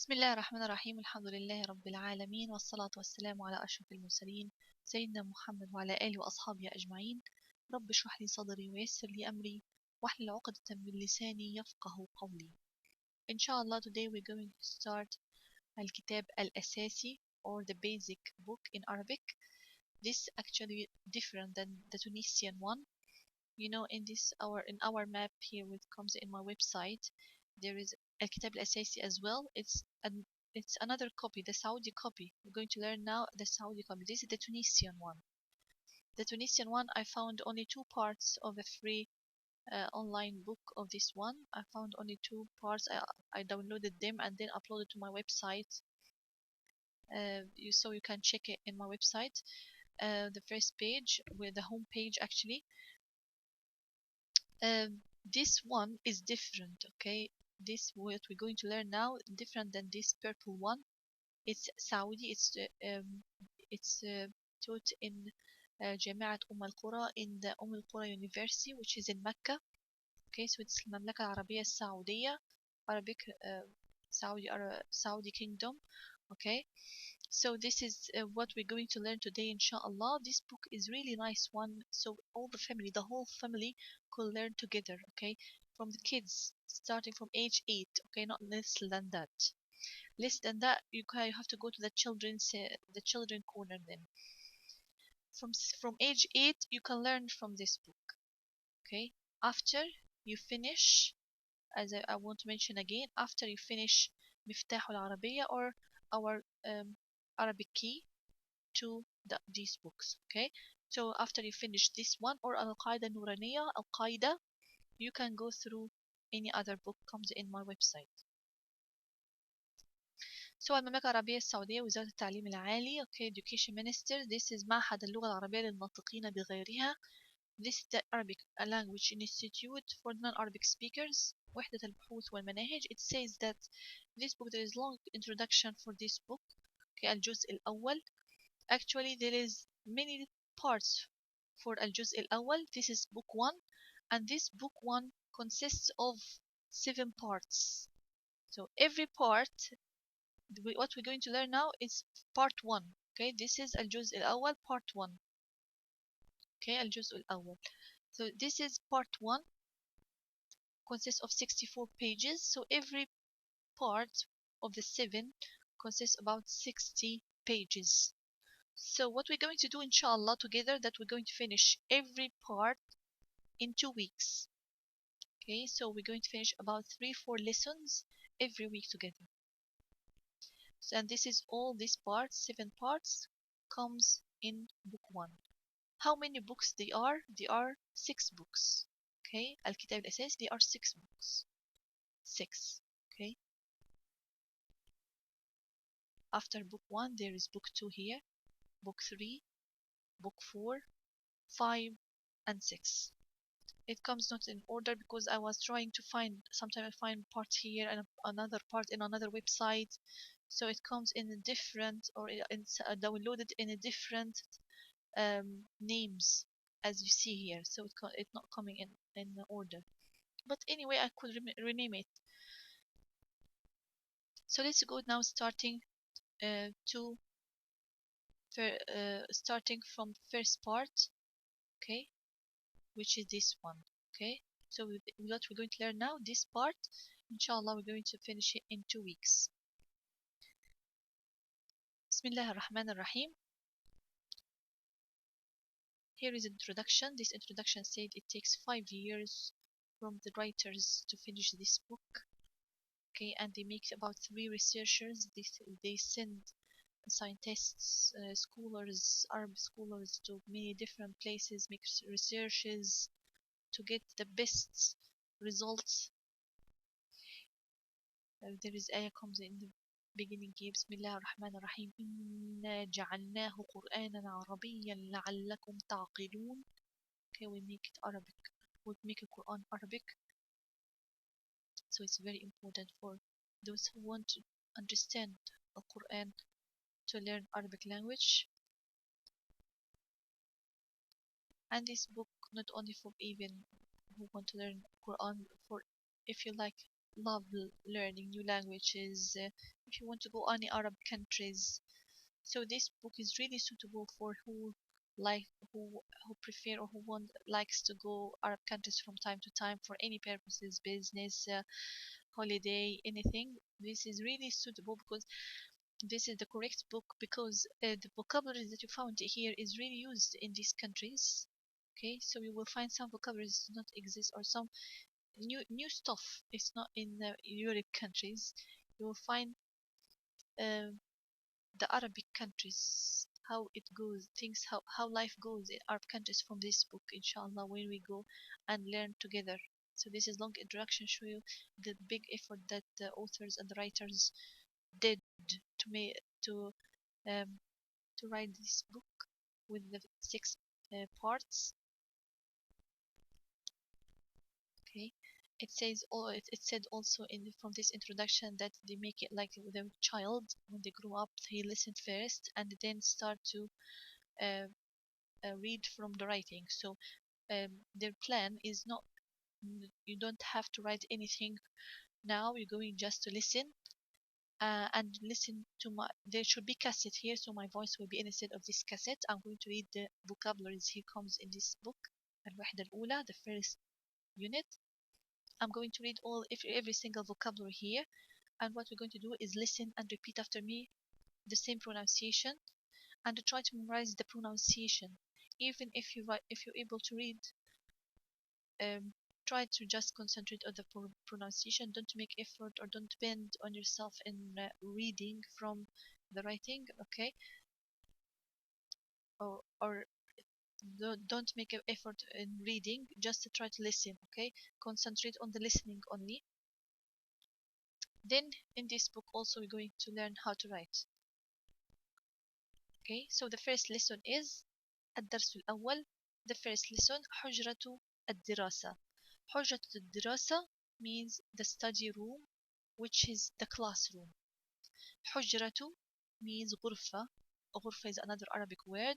بسم الله الرحمن الرحيم الحمد لله رب العالمين والصلاة والسلام على أشرف المرسلين سيدنا محمد وعلى آله وأصحابه أجمعين. رب اشرح لي صدري ويسر لي أمري واحلل عقدة من لساني يفقه قولي. Inshallah, today we're going to start Alkitab Alasasi, or the basic book in Arabic. This actually different than the Tunisian one. You know, in our map here, which comes in my website, there is Alkitab Alasasi as well. It's another copy, the Saudi copy. We're going to learn now the Saudi copy. This is the Tunisian one. The Tunisian one, I found only two parts of a free online book of this one. I found only two parts. I downloaded them and then uploaded to my website. So you can check it in my website. The first page, with the home page actually. This one is different, okay? This what we're going to learn now different than this purple one. It's Saudi. It's taught in جامعة Al-Qura, in the Al-Qura University, which is in Mecca. Okay, so it's المملكة العربية السعودية, Arabic Saudi Kingdom. Okay, so this is what we're going to learn today, inshallah. This book is really nice one, so all the family, the whole family, could learn together. Okay, from the kids starting from age 8. Okay, not less than that. Less than that, you have to go to the children corner then. From age 8, you can learn from this book. Okay, after you finish, as I want to mention again, after you finish مفتاح العربية, or our Arabic key to these books. Okay, so after you finish this one, or Al-Qaida Nuraniya, Al-Qaida, you can go through any other book comes in my website. So المملكة العربية السعودية وزارة التعليم العالي. Okay, Education Minister. This is معهد اللغة العربية للناطقين بغيرها. This is the Arabic Language Institute for non-Arabic speakers. وحدة البحوث والمناهج. It says that this book, there is long introduction for this book. Okay, الجزء الأول. Actually, there is many parts for الجزء الأول. This is book 1, and this book 1 consists of 7 parts. So every part, what we're going to learn now is part 1. Okay, this is الجزء الأول, part 1. Okay, الجزء الأول. So this is part 1, consists of 64 pages. So every part of the 7 consists about 60 pages. So what we're going to do, inshallah, together, that we're going to finish every part in 2 weeks. Okay, so we're going to finish about 3-4 lessons every week together. So, and this is all these parts, 7 parts, comes in book 1. How many books they are? They are 6 books. Okay, Alkitab Alasasi, they are 6 books. 6. Okay. After book 1, there is book 2 here, book 3, book 4, 5, and 6. It comes not in order because I was trying to find, sometimes I find part here and another part in another website. So it comes in a different, or it's downloaded in a different names, as you see here. So it's not coming in order. But anyway, I could rename it. So let's go now, starting starting from first part. Okay, which is this one. Okay, so what we're going to learn now, this part, inshallah, we're going to finish it in 2 weeks. Bismillah ar-Rahman ar-Rahim. Here is introduction. This introduction said it takes 5 years from the writers to finish this book. Okay, and they make about 3 researchers. They send scientists, scholars, Arab scholars, to many different places, make researches to get the best results. There is ayah comes in the beginning here. Bismillah ar-Rahman ar-Rahim. إِنَّا جَعَلْنَاهُ قُرْآنًا عَرَبِيًّا لَعَلَّكُمْ تَعْقِلُونَ. Okay, we make it Arabic. We make a Quran Arabic. So it's very important for those who want to understand the Quran to learn Arabic language. And this book not only for even who want to learn Quran, for if you love learning new languages, if you want to go any Arab countries. So this book is really suitable for like who prefer or who likes to go Arab countries from time to time for any purposes, business, holiday, anything. This is really suitable because this is the correct book, because the vocabulary that you found here is really used in these countries. Okay, so you will find some vocabularies do not exist, or some new stuff is not in the Europe countries. You will find uh, the Arabic countries, how it goes, things, how life goes in Arab countries from this book, inshallah, when we go and learn together. So this is long introduction, show you the big effort that the authors and the writers did to make um, to write this book with the six parts. Okay, it says it said also in from this introduction that they make it like with a child. When they grow up, he listened first and then start to uh, read from the writing. So their plan is not, you don't have to write anything now. You're going just to listen and listen to my, there should be cassette here, so my voice will be instead of this cassette. I'm going to read the vocabularies here comes in this book. الوحدة الأولى, the first unit. I'm going to read every single vocabulary here, and what we're going to do is listen and repeat after me the same pronunciation, and to try to memorize the pronunciation. Even if you're able to read, um, try to just concentrate on the pronunciation. Don't make effort or don't bend on yourself in reading from the writing. Okay, or don't make an effort in reading, just to try to listen. Okay, concentrate on the listening only. Then in this book also we're going to learn how to write. Okay, so the first lesson is الدرس الأول. The first lesson حجرة الدراسة. حجرة الدراسة means the study room, which is the classroom. حجرة means غرفة. غرفة is another Arabic word.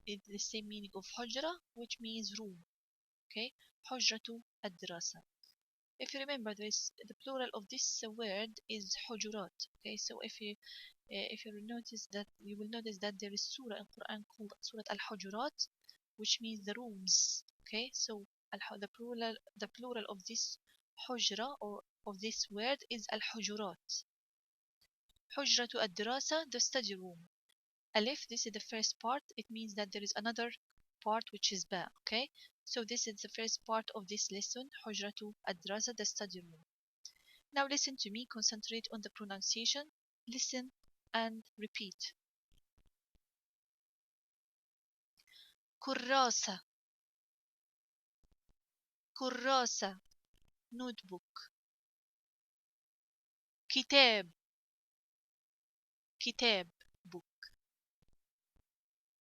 It's the same meaning of حجرة, which means room. Okay, حجرة الدراسة. If you remember, the plural of this word is حجرات. Okay, so if you notice that, you will notice that there is surah in Quran called Surah Al-Hujurat, which means the rooms. Okay, so the plural of this hujra, or of this word, is Al-Hujurat. حجرة الدراسة, the study room. Alif, this is the first part. It means that there is another part which is ba. Okay, so this is the first part of this lesson, حجرة الدراسة, the study room. Now listen to me, concentrate on the pronunciation, listen and repeat. كراسة. كراسة, notebook. كتاب. كتاب, book.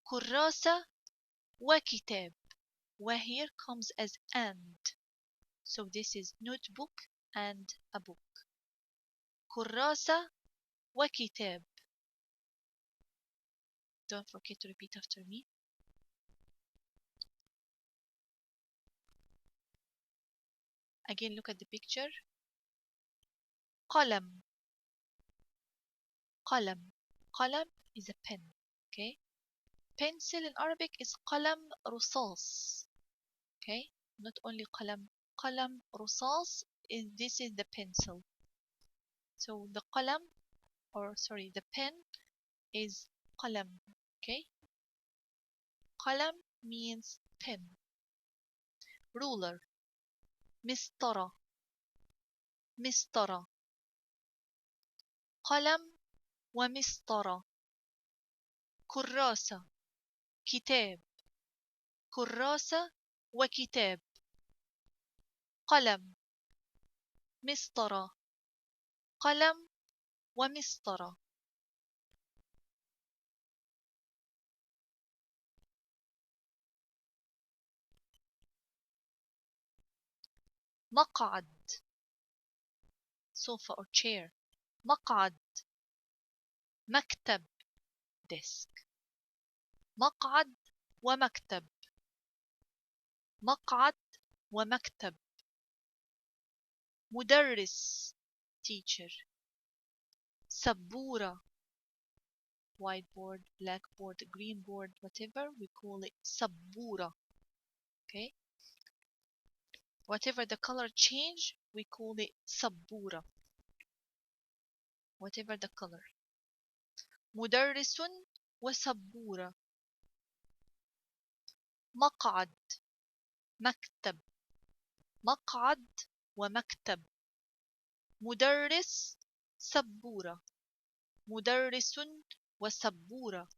كراسة وكتاب. Here comes as and. So this is notebook and a book. كراسة وكتاب. Don't forget to repeat after me. Again, look at the picture. قلم. قلم. قلم is a pen. Okay. Pencil in Arabic is قلم رصاص. Okay. Not only قلم. قلم رصاص this is the pencil. So the قلم, or sorry, the pen is قلم. Okay. قلم means pen. Ruler. مسطرة. مسطرة. قلم ومسطرة. كراسة. كتاب. كراسة وكتاب. قلم. مسطرة. قلم ومسطرة. مقعد. sofa or chair. مقعد. مكتب. desk. مقعد ومكتب. مقعد ومكتب. مدرس. teacher. سبورة. Whiteboard, blackboard, green board, whatever, we call it سبورة. Okay. Whatever the color change, we call it سبورة. Whatever the color. مدرس وسبورة. مقعد. مكتب. مقعد ومكتب. مدرس. سبورة. مدرس وسبورة.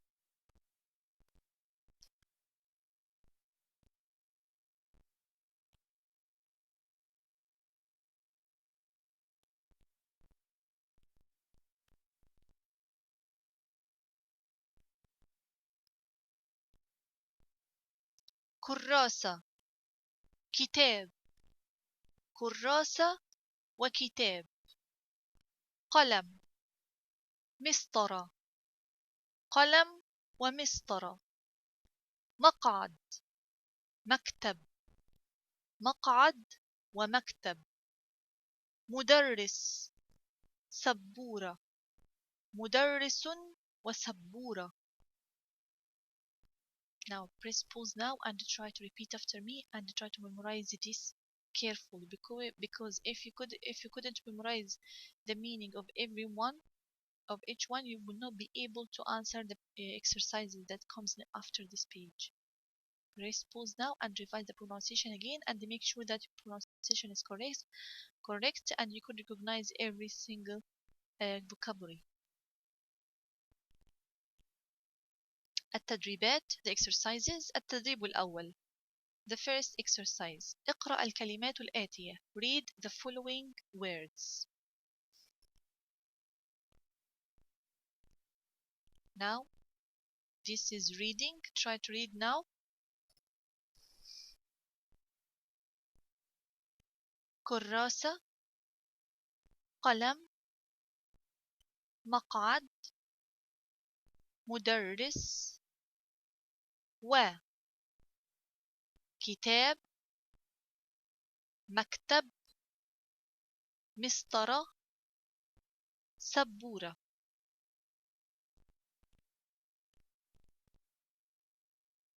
كراسة. كتاب. كراسة وكتاب. قلم. مسطرة. قلم ومسطرة. مقعد. مكتب. مقعد ومكتب. مدرس. سبورة. مدرس وسبورة. Now press pause now and try to repeat after me and try to memorize this carefully, because if you couldn't memorize the meaning of each one, you will not be able to answer the exercises that comes after this page. Press pause now and revise the pronunciation again and make sure that your pronunciation is correct and you could recognize every single vocabulary. التدريبات, the exercises. التدريب الأول. The first exercise. اقرأ الكلمات الآتية. Read the following words. Now, this is reading. Try to read now. كراسة. قلم. مقعد. مدرس. كتاب. مكتب. مسطرة. سبورة.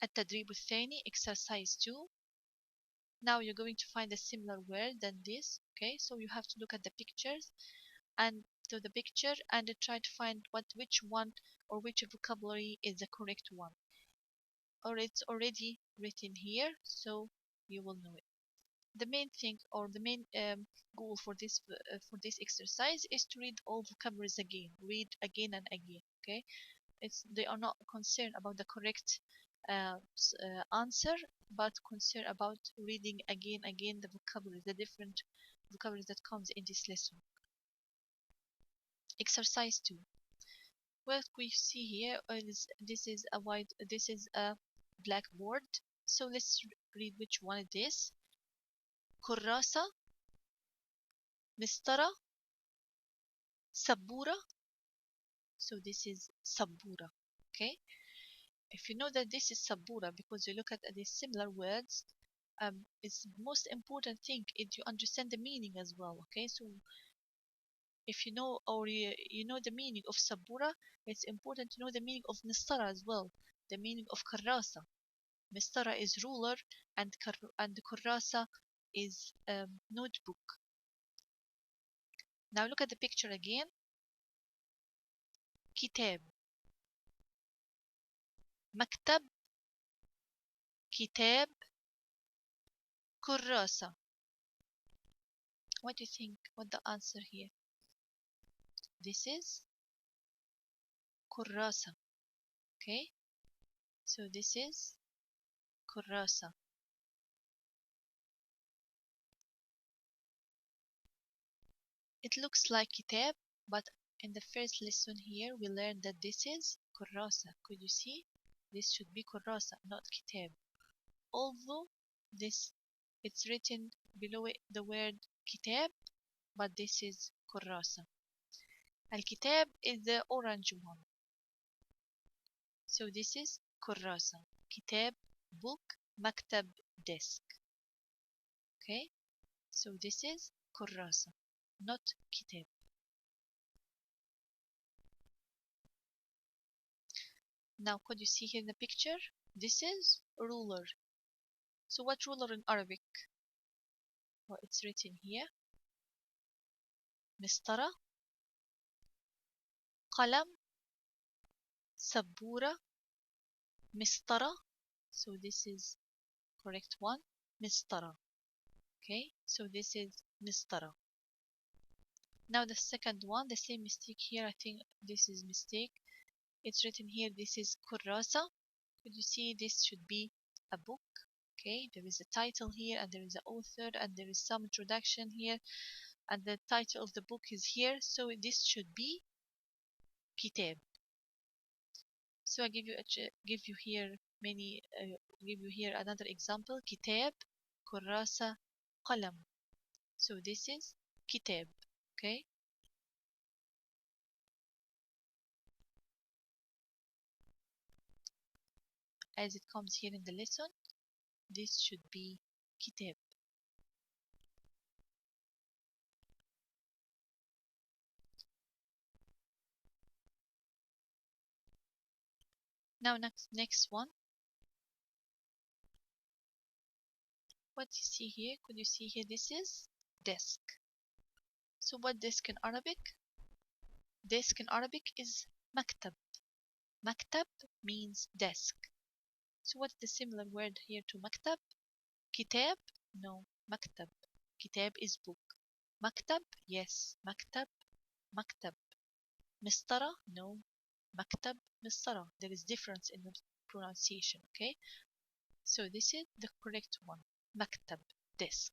التدريب الثاني, exercise 2. Now you're going to find a similar word than this. Okay, so you have to look at the pictures and to the picture and try to find which one or which vocabulary is the correct one. Or it's already written here, so you will know it. The main thing or the main goal for this exercise is to read all vocabularies again. Read again and again. Okay, they are not concerned about the correct answer, but concerned about reading again the vocabulary, the different vocabularies that comes in this lesson. Exercise 2. What we see here is this is a blackboard. So let's read which one it is. كراسة. مسطرة. سبورة. So this is سبورة. Okay. If you know that this is sabura because you look at these similar words, it's the most important thing is you understand the meaning as well. Okay, so if you know or you know the meaning of sabura, it's important to know the meaning of mistara as well, the meaning of karrasa. Mistara is ruler and karrasa is notebook. Now look at the picture again. كتاب. مكتب. كتاب. كراسة. What do you think? What the answer here? This is كراسة. Okay, so this is كراسة. It looks like kitab, but in the first lesson here we learned that this is كراسة. Could you see? This should be كراسة, not kitab. Although it's written below it the word kitab, but this is كراسة. الكتاب is the orange one. So this is كراسة. كتاب, book, مكتب, desk. Okay, so this is كراسة, not kitab. Now, could you see here in the picture? This is ruler. So what ruler in Arabic? Well, it's written here. مسطرة, قلم, سبورة, مسطرة. So this is correct one. مسطرة. Okay, so this is مسطرة. Now the second one, the same mistake here. I think this is mistake. It's written here. This is كراسة. Could you see this should be a book? Okay, there is a title here, and there is an author, and there is some introduction here, and the title of the book is here. So this should be كتاب. So I give you here many give you here another example. كتاب, كراسة, قلم. So this is كتاب. Okay. As it comes here in the lesson, this should be كتاب. Now next one. What you see here? Could you see here? This is desk. So what desk in Arabic? Desk in Arabic is مكتب. مكتب means desk. So what's the similar word here to مكتب? كتاب? No, مكتب. كتاب is book. مكتب? Yes, مكتب, مكتب. مسطرة? No, مكتب, مسطرة. There is difference in the pronunciation, okay? So this is the correct one. مكتب, desk.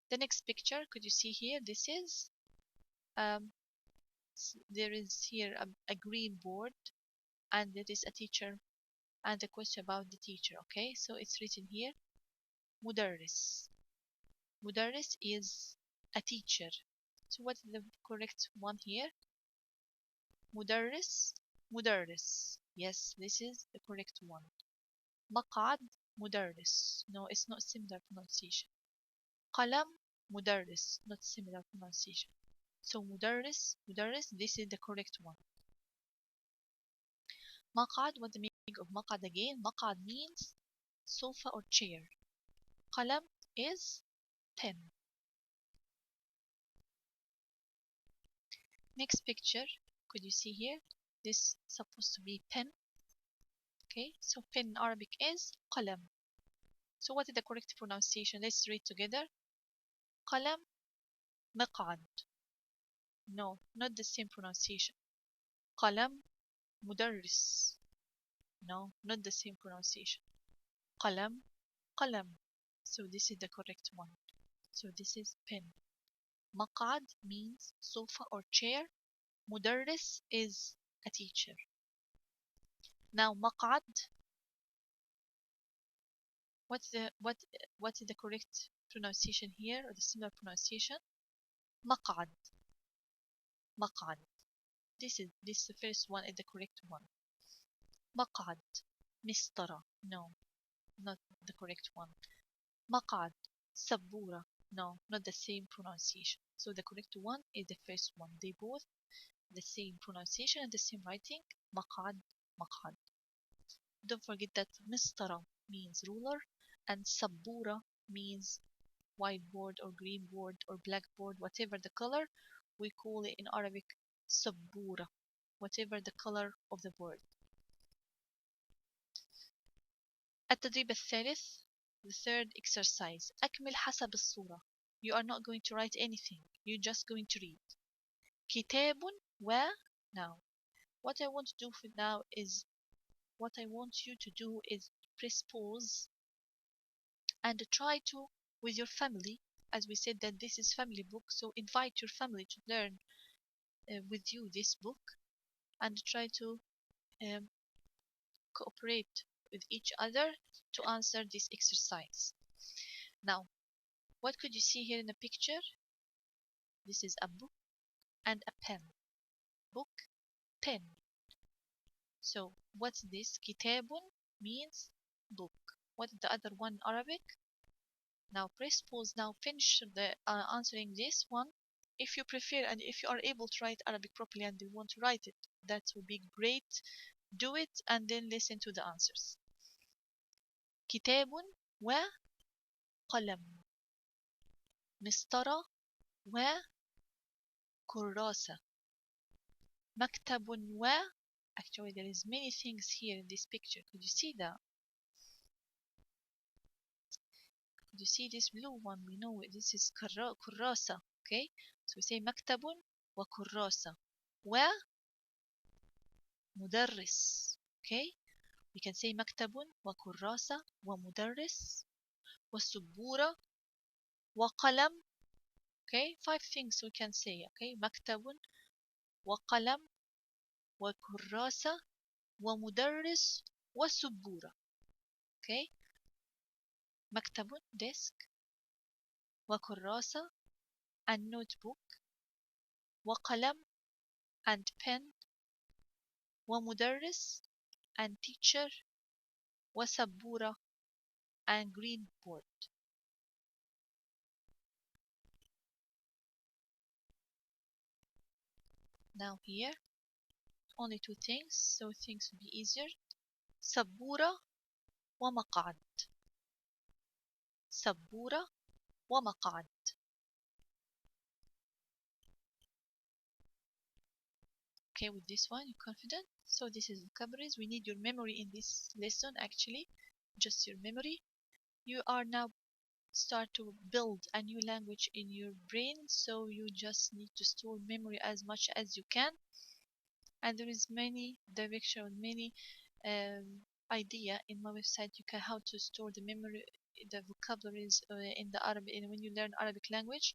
The next picture, could you see here? This is there is here a green board, and there is a teacher and a question about the teacher. Okay, so it's written here مدرس. مدرس is a teacher. So what's the correct one here? مدرس, مدرس. Yes, this is the correct one. مقعد, مدرس. No, it's not similar pronunciation. قلم, مدرس. Not similar pronunciation. So مدرس, مدرس, this is the correct one. مقعد, what the meaning of مقعد again? مقعد means sofa or chair. قلم is pen. Next picture, could you see here? This is supposed to be pen. Okay, so pen in Arabic is قلم. So what is the correct pronunciation? Let's read together. قلم, مقعد. No, not the same pronunciation. قلم, مدرس. No, not the same pronunciation. قلم, قلم. So this is the correct one. So this is pen. مقعد means sofa or chair. مدرس is a teacher. Now مقعد, what's the correct pronunciation here, or the similar pronunciation? مقعد, مقعد. This the first one is the correct one. مقعد, مسطرة. No, not the correct one. مقعد, سبورة. No, not the same pronunciation. So the correct one is the first one. They both the same pronunciation and the same writing. مقعد, مقعد. Don't forget that مسطرة means ruler, and سبورة means whiteboard or green board or blackboard, whatever the color. We call it in Arabic سبورة, whatever the color of the board. التدريب الثالث, the third exercise. أكمل حسب الصورة. You are not going to write anything. You're just going to read. كتاب و. Now, what I want you to do is press pause and try to, with your family, as we said that this is family book, so invite your family to learn with you this book, and try to cooperate with each other to answer this exercise. Now, what could you see here in the picture? This is a book and a pen. Book, pen. So what's this? Kitabun means book. What is the other one in Arabic? Now press pause. Now finish the answering this one. If you prefer and if you are able to write Arabic properly and you want to write it, that would be great. Do it and then listen to the answers. كتاب وقلم. مسطرة وكراسة. مكتب actually there is many things here in this picture. Could you see that? Could you see this blue one? We know this is كراسة. Okay, so we say مكتب وكراسة ومدرس. Okay, we can say مكتب وكراسة ومدرس وسبورة وقلم. Okay, 5 things we can say. Okay, مكتب وقلم وكراسة ومدرس وسبورة. Okay, مكتب desk وكراسة and notebook وقلم and pen ومدرس and teacher وسبورة and green board. Now here only 2 things so things will be easier. سبورة ومقعد. سبورة ومقعد. Okay, with this one you're confident. So this is vocabularies. We need your memory in this lesson actually. Just your memory. You are now start to build a new language in your brain, so you just need to store memory as much as you can. And there is many direction, many idea in my website. You can how to store the memory, the vocabularies in the Arabic. And when you learn Arabic language,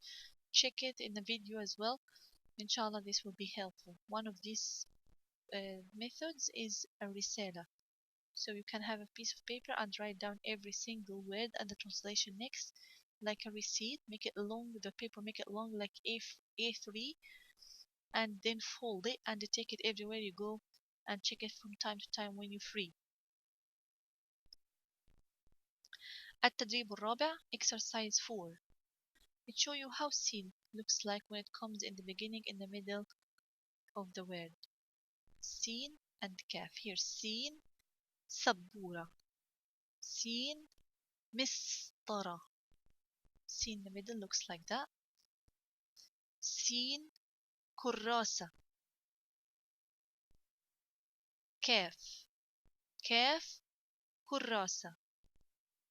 check it in the video as well. Inshallah, this will be helpful. One of these methods is a risala. So you can have a piece of paper and write down every single word and the translation next, like a receipt. Make it long, the paper make it long like A3, and then fold it and take it everywhere you go and check it from time to time when you're free. التدريب الرابع exercise 4. It shows you how sin looks like when it comes in the beginning, in the middle of the word. Sin and kaf. Here sin سبورة. Sin مسطرة. Sin in the middle looks like that. Sin كراسة. كاف. كاف كراسة.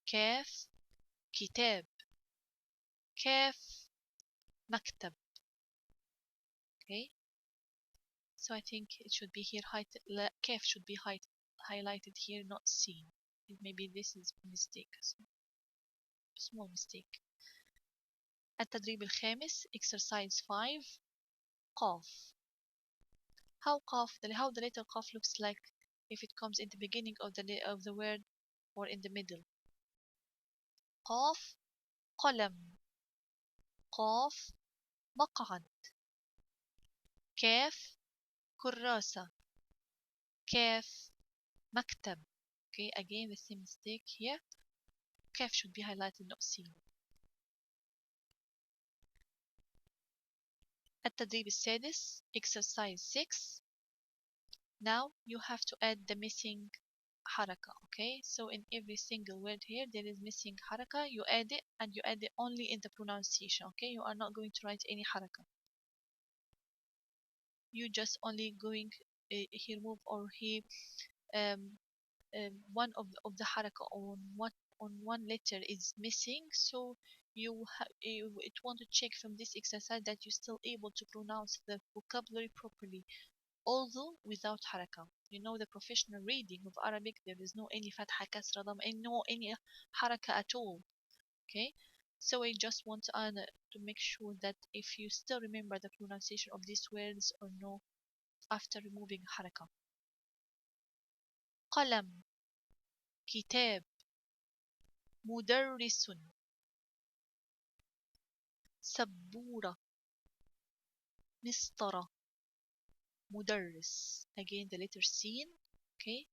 كاف كتاب. كاف مكتب. Okay, so I think it should be here كاف should be highlighted here, not seen. Maybe this is a mistake, small mistake. التدريب الخامس exercise 5. قاف. How the letter قاف looks like if it comes in the beginning of the word or in the middle. قاف قلم. قاف مقعد. كاف كراسة. كاف مكتب. Okay, again the same mistake here. كاف should be highlighted, not seen. التدريب السادس exercise 6. Now you have to add the missing حركة. Okay, so in every single word here there is missing حركة. You add it, and you add it only in the pronunciation. Okay, you are not going to write any حركة. You just only going here move or here one of the حركة on one letter is missing, so it want to check from this exercise that you're still able to pronounce the vocabulary properly, although without حركة. You know, the professional reading of Arabic, there is no any فتحة كسرة ضم, no any حركة at all. Okay, so I just want to make sure that if you still remember the pronunciation of these words or no after removing حركة. قلم. كتاب. مدرس. سبورة. مسطرة. مدرس. Again the letter sin. Okay,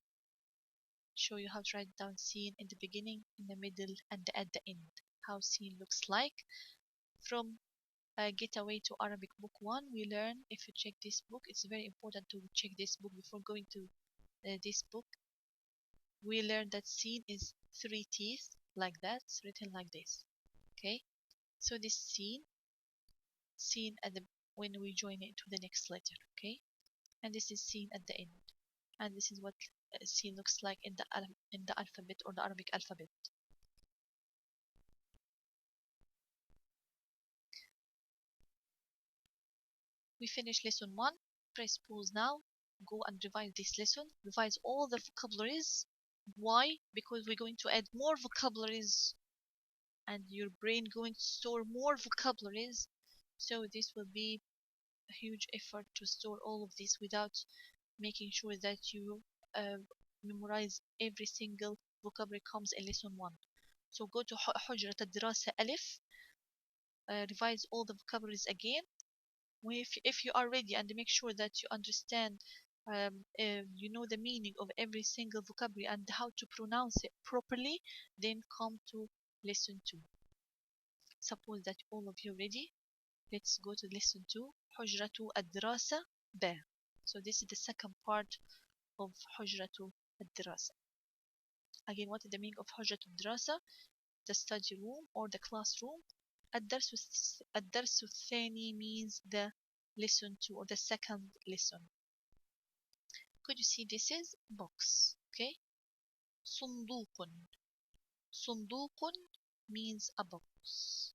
show you how to write down sin in the beginning, in the middle, and at the end. How sin looks like. From Getaway to Arabic Book 1, we learn, if you check this book, it's very important to check this book before going to this book, we learned that seen is 3 teeth, like that, it's written like this. Okay, so this seen at the when we join it to the next letter. Okay, and this is seen at the end, and this is what seen looks like in the alphabet or the Arabic alphabet. We finished lesson 1. Press pause now. Go and revise this lesson. Revise all the vocabularies. Why? Because we're going to add more vocabularies and your brain going to store more vocabularies. So this will be a huge effort to store all of this without making sure that you memorize every single vocabulary comes in lesson 1. So go to حجرة الدراسة ألف, revise all the vocabularies again. If you are ready and make sure that you understand, you know the meaning of every single vocabulary and how to pronounce it properly, then come to lesson 2. Suppose that all of you are ready. Let's go to lesson 2. حجرة الدراسة ب. So this is the second part of حجرة الدراسة. Again, what is the meaning of حجرة الدراسة? The study room or the classroom. الدرس الثاني means the lesson 2 or the second lesson. Could you see this is box? Okay. صندوق. صندوق means a box.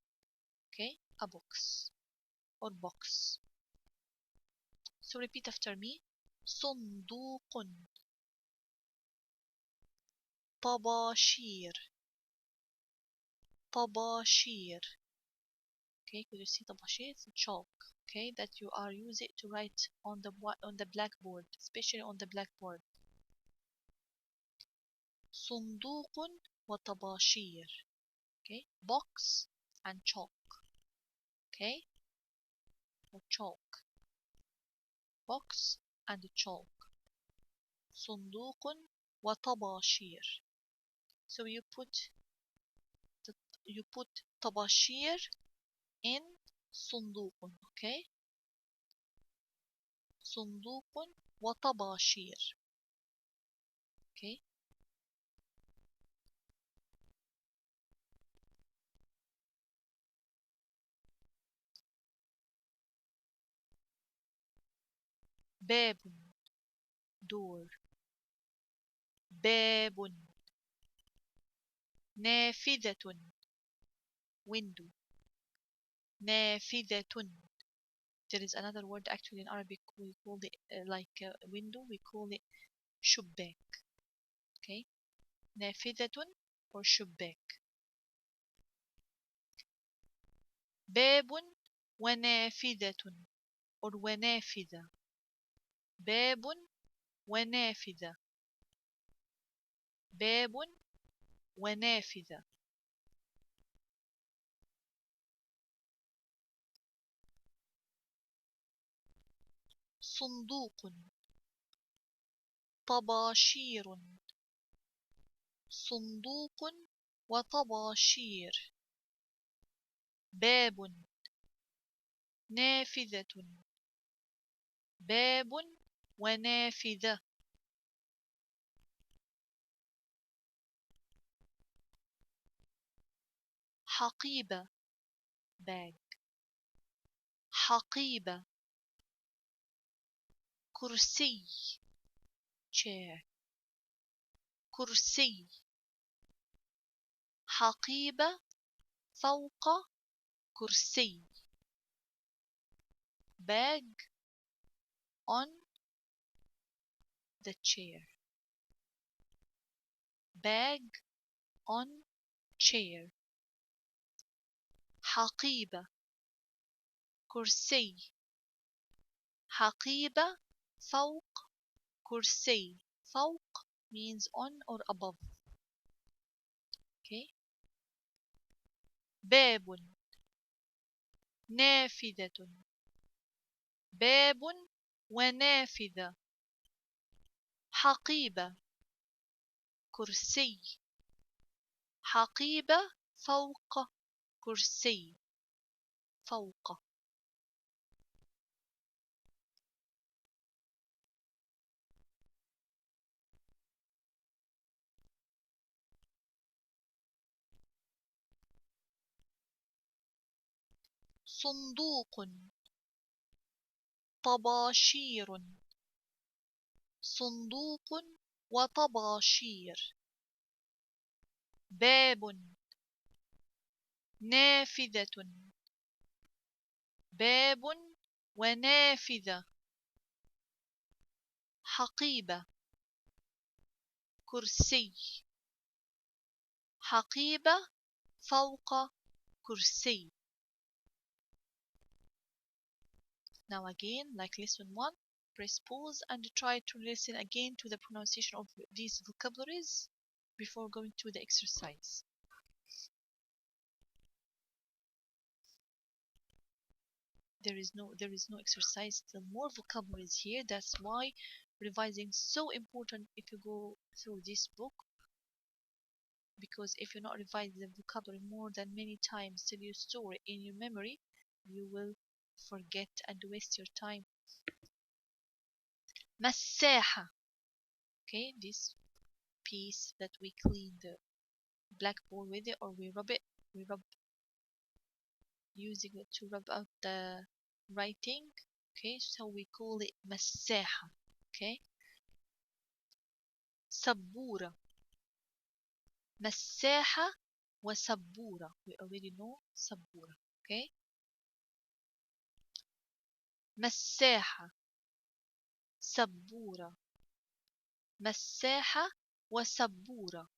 Okay, a box or box. So repeat after me. صندوق. طباشير. طباشير. Okay, could you see طباشير? It's a chalk. Okay, that you are using to write on the blackboard, especially on the blackboard. صندوق وطباشير. Okay, box and chalk. Okay, or chalk. Box and chalk. صندوق وطباشير. So you put طباشير in صندوق. Okay, صندوق وطباشير. Okay, باب, door. باب. نافذة, window. نافذة. There is another word actually in Arabic we call it like window, we call it شباك. Okay, نافذة or شباك. باب ونافذة or ونافذة. باب ونافذة. باب ونافذة. صندوق. طباشير. صندوق وطباشير. باب. نافذة. باب ونافذة. حقيبة, bag. حقيبة. كرسي, chair. كرسي. حقيبة فوق كرسي. bag on the chair. bag on chair. حقيبة. كرسي. حقيبة فوق كرسي. فوق means on or above. Okay. باب. نافذة. باب ونافذة. حقيبة. كرسي. حقيبة فوق كرسي. فوق. صندوق طباشير صندوق وطباشير باب نافذة باب ونافذة حقيبة كرسي حقيبة فوق كرسي. Now again, like lesson 1, press pause and try to listen again to the pronunciation of these vocabularies before going to the exercise. There is no exercise, still more vocabularies here. That's why revising is so important if you go through this book, because if you not revise the vocabulary more than many times till you store it in your memory, you will forget and waste your time. مساحة. Okay, this piece that we clean the blackboard with it, or we rub using it to rub out the writing. Okay, so we call it مساحة. Okay, سبورة. مساحة وسبورة. We already know سبورة. Okay, مساحة سبورة مساحة وسبورة.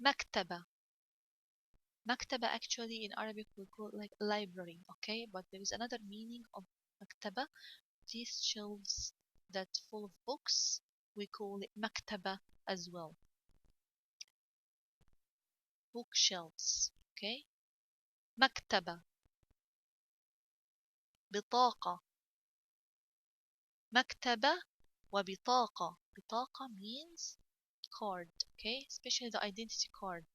مكتبة. مكتبة actually in Arabic we call it like library, okay, but there is another meaning of مكتبة. These shelves that full of books, we call it مكتبة as well. Bookshelves, okay. مكتبة. بطاقة. مكتبة وبطاقة. بطاقة means card, okay, especially the identity card.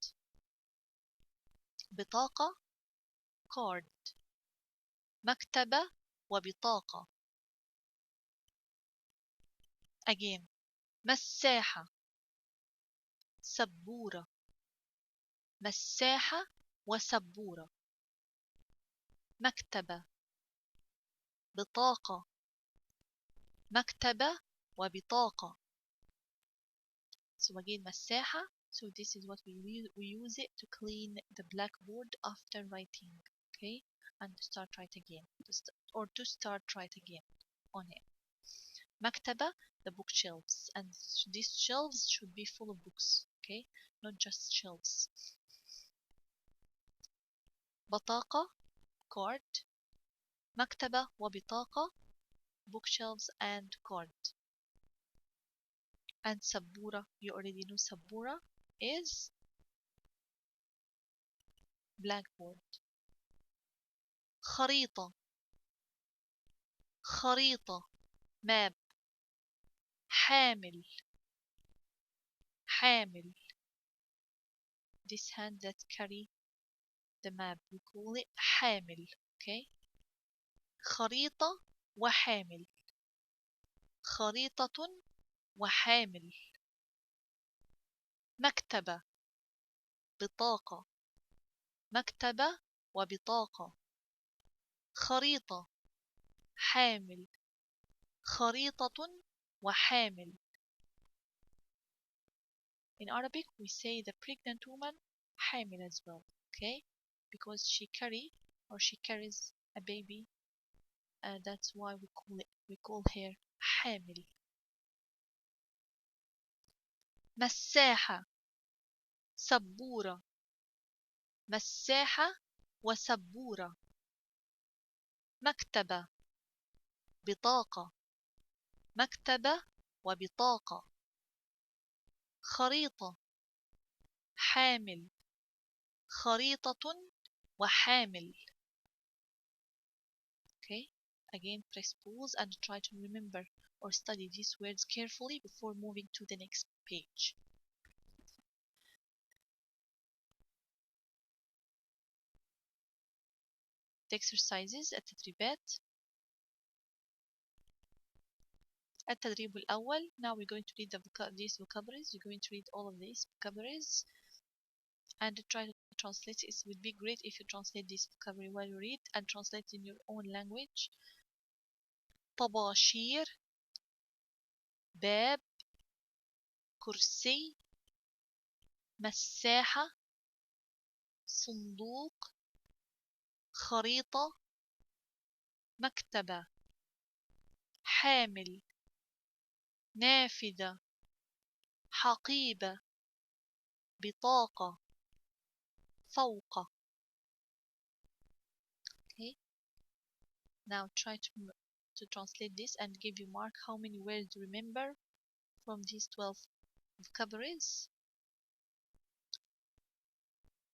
بطاقة card. مكتبة وبطاقة. again مساحة سبورة مساحة وسبورة. مكتبة بطاقة مكتبة وبطاقة. So again مساحة. So this is what we use it to clean the blackboard after writing, okay, and start write again, to start write again on it. مكتبة, the bookshelves, and these shelves should be full of books, okay, not just shelves. بطاقة card. مكتبة وبطاقة bookshelves and card. And سبورة, you already know سبورة is blackboard. خريطة. خريطة map. حامل. حامل, this hand that carry the map, we call it حامل, okay. خريطة وحامل. خريطة وحامل. مكتبة. بطاقة. مكتبة وبطاقة. خريطة. حامل. خريطة وحامل. In Arabic we say the pregnant woman حامل as well, okay, because she carries a baby, that's why we call her حامل. مساحة سبورة. مساحة وسبورة. مكتبة. بطاقة. مكتبة وبطاقة. خريطة. حامل. خريطة وحامل. Okay, again press pause and try to remember or study these words carefully before moving to the next page. The exercises التدريبات. التدريب الأول. Now we're going to read these vocabularies. You're going to read all of these vocabularies and try to translate it would be great if you translate this vocabulary while you read and translate in your own language. طباشير باب كرسي مساحة صندوق خريطة مكتبة حامل نافذة حقيبة بطاقة فوق. Okay, now try to translate this and give you mark how many words you remember from these 12 vocabularies.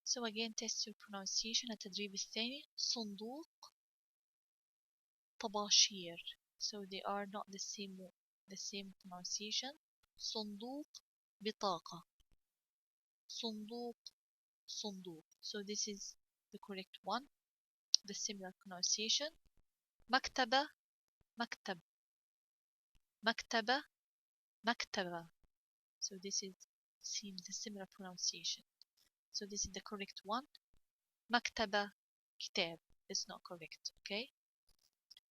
So again test your pronunciation. التدريب الثاني صندوق طباشير, so they are not the same pronunciation. صندوق بطاقة صندوق صندوق, so this is the correct one, the similar pronunciation. مكتبة مكتب مكتبة مكتبة, so this is seems the similar pronunciation, so this is the correct one. مكتبة كتاب is not correct. Okay,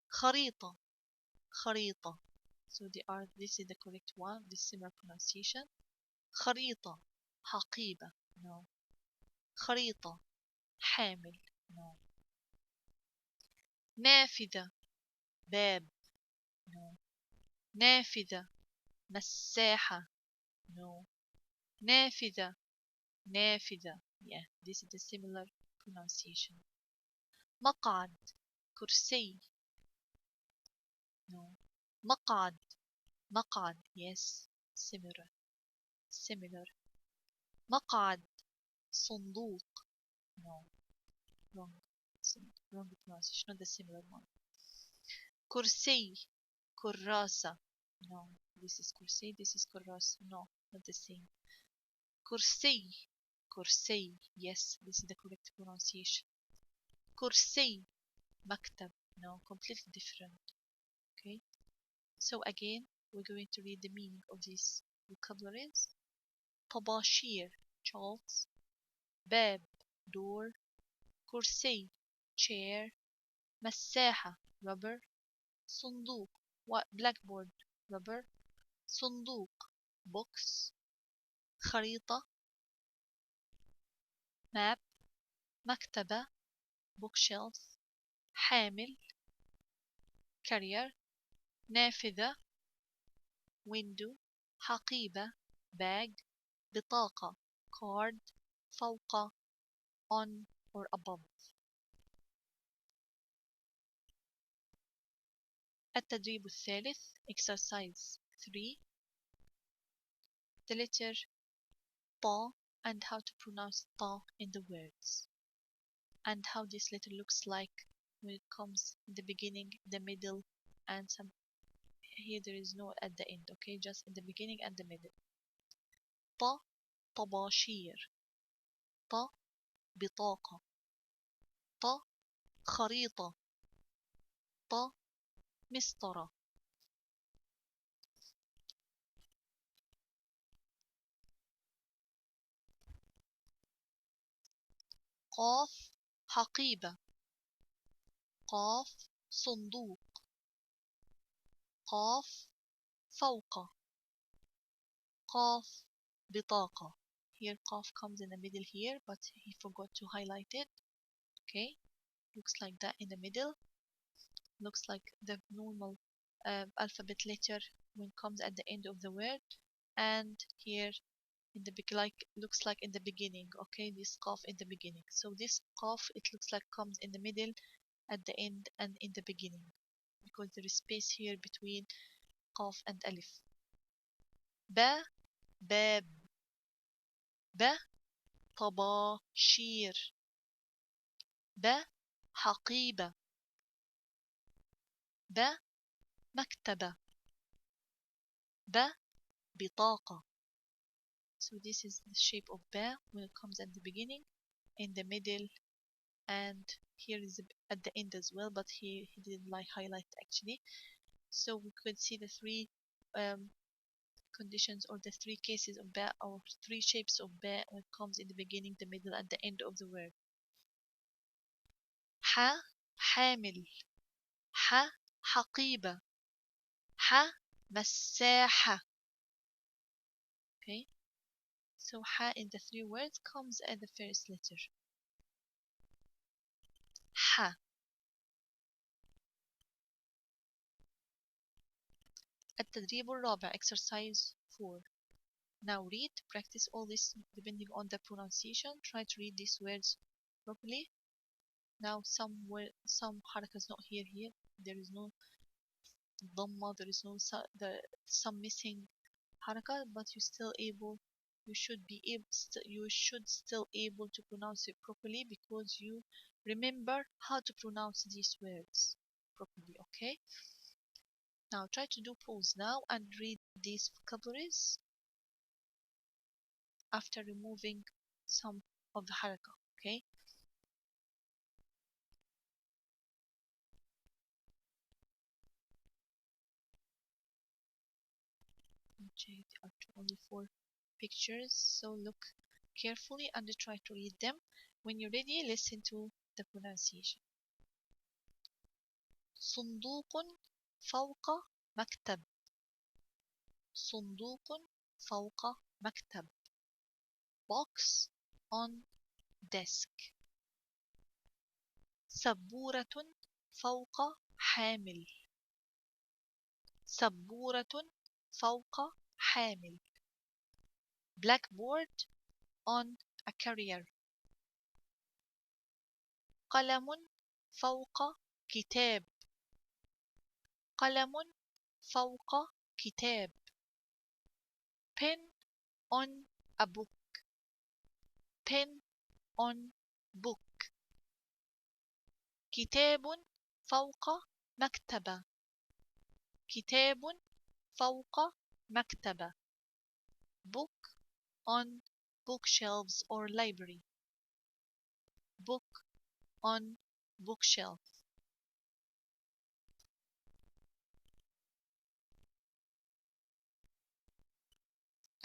خريطة خريطة, so this is the correct one, this similar pronunciation. خريطة حقيبة, no. خريطة حامل, no. نافذة باب, no. نافذة مساحة, no. نافذة نافذة, yeah, this is the similar pronunciation. مقعد كرسي, no. مقعد مقعد, yes, similar. مقعد صندوق, no, wrong pronunciation, not the similar one. كرسي كراسة, no, this is كرسي, this is كراسة, no, not the same. كرسي كرسي, yes, this is the correct pronunciation. كرسي مكتب, no, completely different. Okay, so again we're going to read the meaning of these vocabularies. طباشير shelves, باب door, كرسي chair, مساحة rubber, صندوق blackboard rubber, صندوق box, خريطة map, مكتبة bookshelf, حامل carrier, نافذة window, حقيبة bag, بطاقة card, فوق on or above. التدريب الثالث exercise 3, the letter طا and how to pronounce طا in the words and how this letter looks like when it comes in the beginning, the middle, and some here there is no at the end. Okay, just in the beginning and the middle. طا طباشير, طا بطاقة, طا خريطة, طا مسطرة. قاف حقيبة, قاف صندوق, قاف فوق, قاف بطاقة. Here قاف comes in the middle here, but he forgot to highlight it. Okay, looks like that in the middle. Looks like the normal alphabet letter when comes at the end of the word, and here in the looks like in the beginning. Okay, this qaf in the beginning. So this qaf, it looks like comes in the middle, at the end, and in the beginning, because there is space here between qaf and alif. ba bab, ba طباشير, ba حقيبة, ba مكتبة, ba بطاقة. So this is the shape of ba when it comes at the beginning, in the middle, and here is at the end as well, but he didn't like highlight actually. So we could see the three conditions or the three cases of ba or three shapes of ba when it comes in the beginning, the middle, and the end of the word. ح حامل. ح حقيبة. ح مساحة. Okay, so ح in the three words comes at the first letter. ح. التدريب الرابع exercise 4. Now read, practice all this depending on the pronunciation. Try to read these words properly. Now some حركة is not here. There is no dhamma, there is no some missing حركة, but you should still able to pronounce it properly because you remember how to pronounce these words properly. Okay, now try to do pause now and read these vocabularies after removing some of the haraka. Okay, okay, there are only 4 pictures, so look carefully and try to read them. When you're ready, listen to the pronunciation. صندوق فوق مكتب. صندوق فوق مكتب. Box on desk. سبورة فوق حامل. سبورة فوق حامل. Blackboard on a carrier. قلم فوق كتاب. قلم فوق كتاب. Pen on a book. Pen on book. كتاب فوق مكتبة. كتاب فوق مكتبة. Book on bookshelves or library. Book on bookshelf.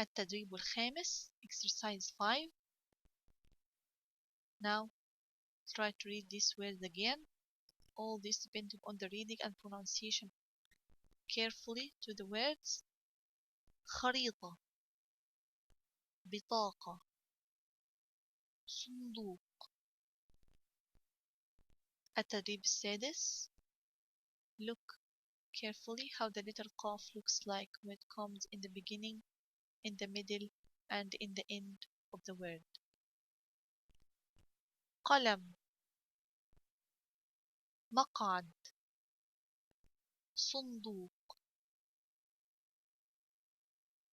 التدريب الخامس exercise 5. Now try to read these words again. All this depending on the reading and pronunciation carefully to the words. خريطة. بطاقة. صندوق. التدريب السادس. Look carefully how the letter قاف looks like when it comes in the beginning, in the middle, and in the end of the word. قلم. مقعد. صندوق.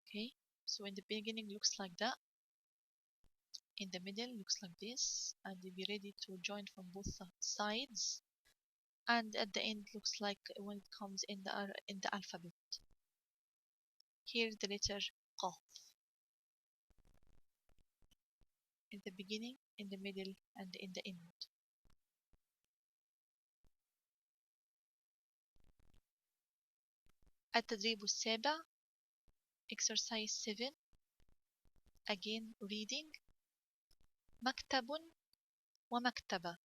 Okay, so in the beginning looks like that, in the middle looks like this, and you'll be ready to join from both sides, and at the end looks like when it comes in the alphabet. Here the letter قاف in the beginning, in the middle, and in the end. التدريب السابع exercise 7. Again reading. مكتب ومكتبة.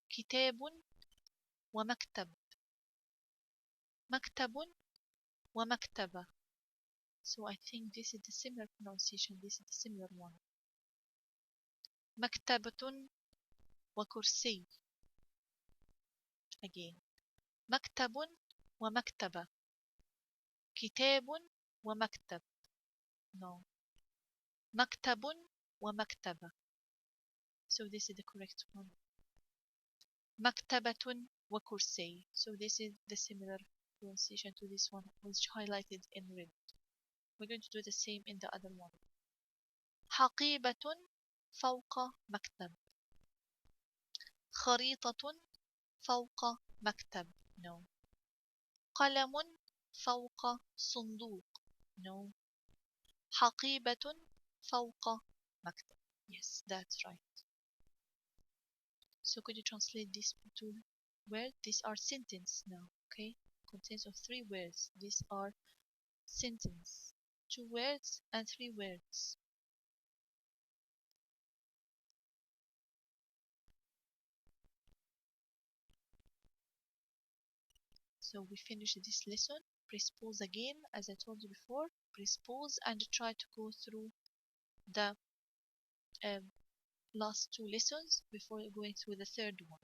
كتاب ومكتب. مكتب ومكتبة. So I think this is the similar pronunciation. This is the similar one. مكتبة وكرسي. Again. مكتب ومكتبة. كتاب ومكتب. No. مكتب ومكتبة. So this is the correct one. مكتبة وكرسي. So this is the similar pronunciation to this one, which highlighted in red. We're going to do the same in the other one. حقيبة فوق مكتب. خريطة فوق مكتب. No. قلم فوق صندوق. No. حقيبة فوق مكتب. Yes, that's right. So could you translate these two words? These are sentences now, okay? Contains of 3 words. These are sentence, 2 words and 3 words. So we finish this lesson. Press pause again, as I told you before. Press pause and try to go through the last 2 lessons before going through the third one.